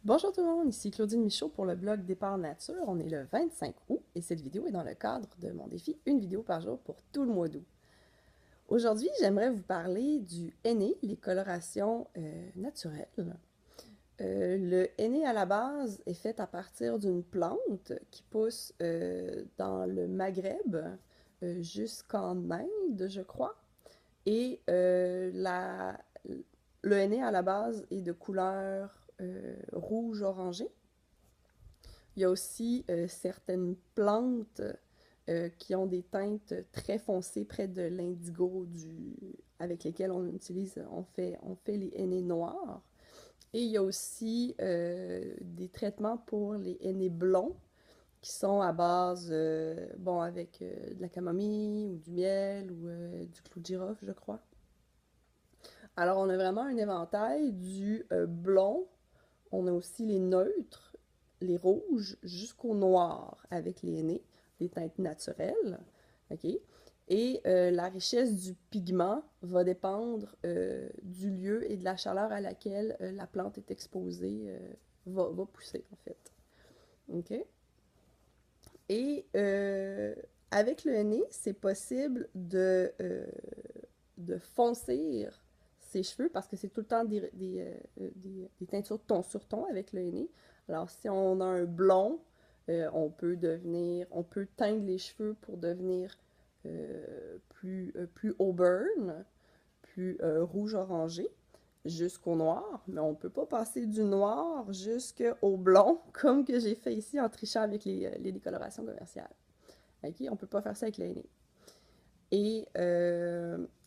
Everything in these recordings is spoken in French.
Bonjour tout le monde, ici Claudine Michaud pour le blog Départ Nature. On est le 25 août et cette vidéo est dans le cadre de mon défi une vidéo par jour pour tout le mois d'août. Aujourd'hui, j'aimerais vous parler du henné, les colorations naturelles. Le henné à la base est fait à partir d'une plante qui pousse dans le Maghreb jusqu'en Inde, je crois. Et le henné à la base est de couleur rouge-orangé. Il y a aussi certaines plantes qui ont des teintes très foncées près de l'indigo avec lesquelles on fait les hennés noirs. Et il y a aussi des traitements pour les hennés blonds qui sont à base, bon, avec de la camomille ou du miel ou du clou de girofle, je crois. Alors, on a vraiment un éventail du blond. On a aussi les neutres, les rouges, jusqu'au noir avec les nez, les teintes naturelles. OK? Et la richesse du pigment va dépendre du lieu et de la chaleur à laquelle la plante est exposée, va pousser, en fait. OK? Et avec le nez, c'est possible de foncer ses cheveux parce que c'est tout le temps des teintures ton sur ton avec le henné. Alors, si on a un blond, on peut teindre les cheveux pour devenir plus auburn, plus rouge-orangé, jusqu'au noir, mais on ne peut pas passer du noir jusqu'au blond, comme que j'ai fait ici en trichant avec les décolorations commerciales. OK? On ne peut pas faire ça avec le henné. Et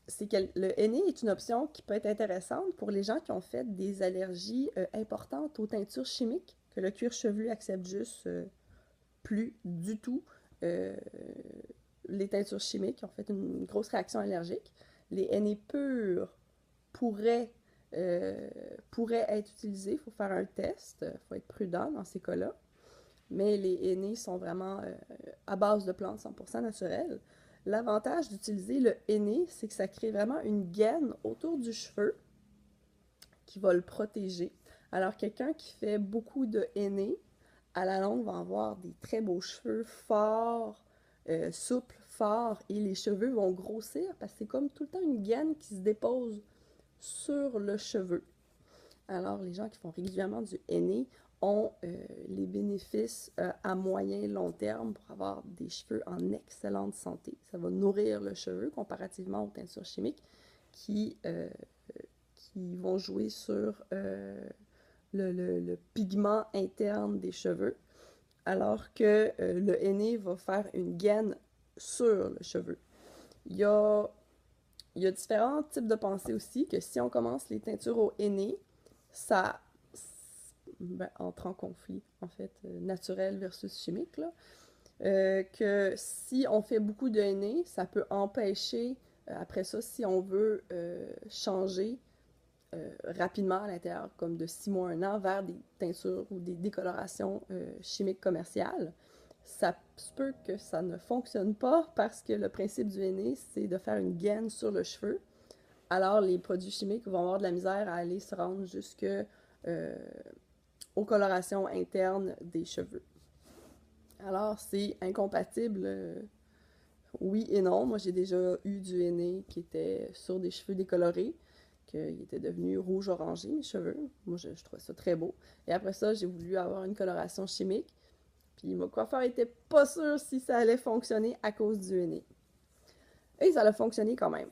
c'est que le henné est une option qui peut être intéressante pour les gens qui ont fait des allergies importantes aux teintures chimiques, que le cuir chevelu accepte juste plus du tout euh, les teintures chimiques, qui ont fait une grosse réaction allergique. Les henné purs pourraient, pourraient être utilisés. Il faut faire un test, il faut être prudent dans ces cas-là. Mais les henné sont vraiment à base de plantes 100% naturelles. L'avantage d'utiliser le henné, c'est que ça crée vraiment une gaine autour du cheveu qui va le protéger. Alors, quelqu'un qui fait beaucoup de henné, à la longue, va avoir des très beaux cheveux forts, souples, forts, et les cheveux vont grossir parce que c'est comme tout le temps une gaine qui se dépose sur le cheveu. Alors, les gens qui font régulièrement du henné ont les bénéfices à moyen et long terme pour avoir des cheveux en excellente santé. Ça va nourrir le cheveu comparativement aux teintures chimiques qui, euh, qui vont jouer sur le pigment interne des cheveux, alors que le henné va faire une gaine sur le cheveu. Il y a, il y a différents types de pensées aussi, que si on commence les teintures au henné, ça entre en conflit, en fait, naturel versus chimique, là. Que si on fait beaucoup de henné, ça peut empêcher, après ça, si on veut changer rapidement à l'intérieur, comme de 6 mois, 1 an, vers des teintures ou des décolorations chimiques commerciales, ça se peut que ça ne fonctionne pas parce que le principe du henné, c'est de faire une gaine sur le cheveu. Alors, les produits chimiques vont avoir de la misère à aller se rendre jusque aux colorations internes des cheveux. Alors, c'est incompatible, oui et non. Moi, j'ai déjà eu du henné qui était sur des cheveux décolorés, qu'il était devenu rouge-orangé, mes cheveux. Moi, je trouvais ça très beau. Et après ça, j'ai voulu avoir une coloration chimique. Puis mon coiffeur était pas sûr si ça allait fonctionner à cause du henné. Et ça a fonctionné quand même.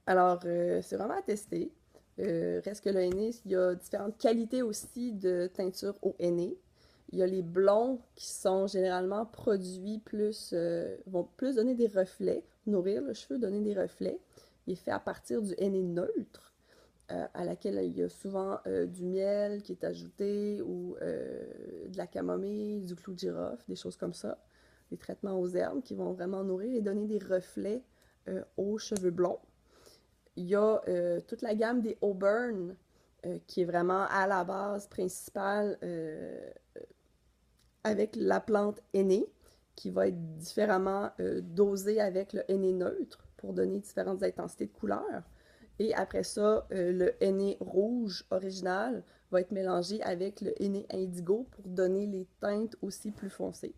Alors, c'est vraiment à tester. Reste que le henné, il y a différentes qualités aussi de teinture au henné. Il y a les blonds qui sont généralement produits plus, vont plus donner des reflets, nourrir le cheveu, donner des reflets. Il est fait à partir du henné neutre, à laquelle il y a souvent du miel qui est ajouté ou de la camomille, du clou de girofle, des choses comme ça. Des traitements aux herbes qui vont vraiment nourrir et donner des reflets aux cheveux blonds. Il y a toute la gamme des Auburn qui est vraiment à la base principale avec la plante henné qui va être différemment dosée avec le henné neutre pour donner différentes intensités de couleurs. Et après ça, le henné rouge original va être mélangé avec le henné indigo pour donner les teintes aussi plus foncées.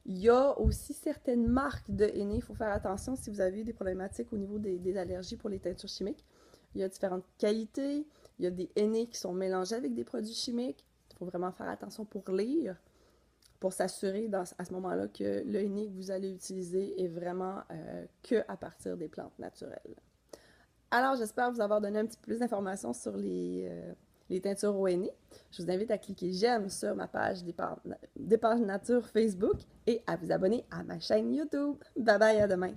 Il y a aussi certaines marques de henné. Il faut faire attention si vous avez des problématiques au niveau des allergies pour les teintures chimiques. Il y a différentes qualités. Il y a des henné qui sont mélangés avec des produits chimiques. Il faut vraiment faire attention pour lire, pour s'assurer à ce moment-là que le henné que vous allez utiliser est vraiment que à partir des plantes naturelles. Alors, j'espère vous avoir donné un petit peu plus d'informations sur les teintures au henné. Je vous invite à cliquer j'aime sur ma page Départ Nature Facebook et à vous abonner à ma chaîne YouTube. Bye bye, à demain!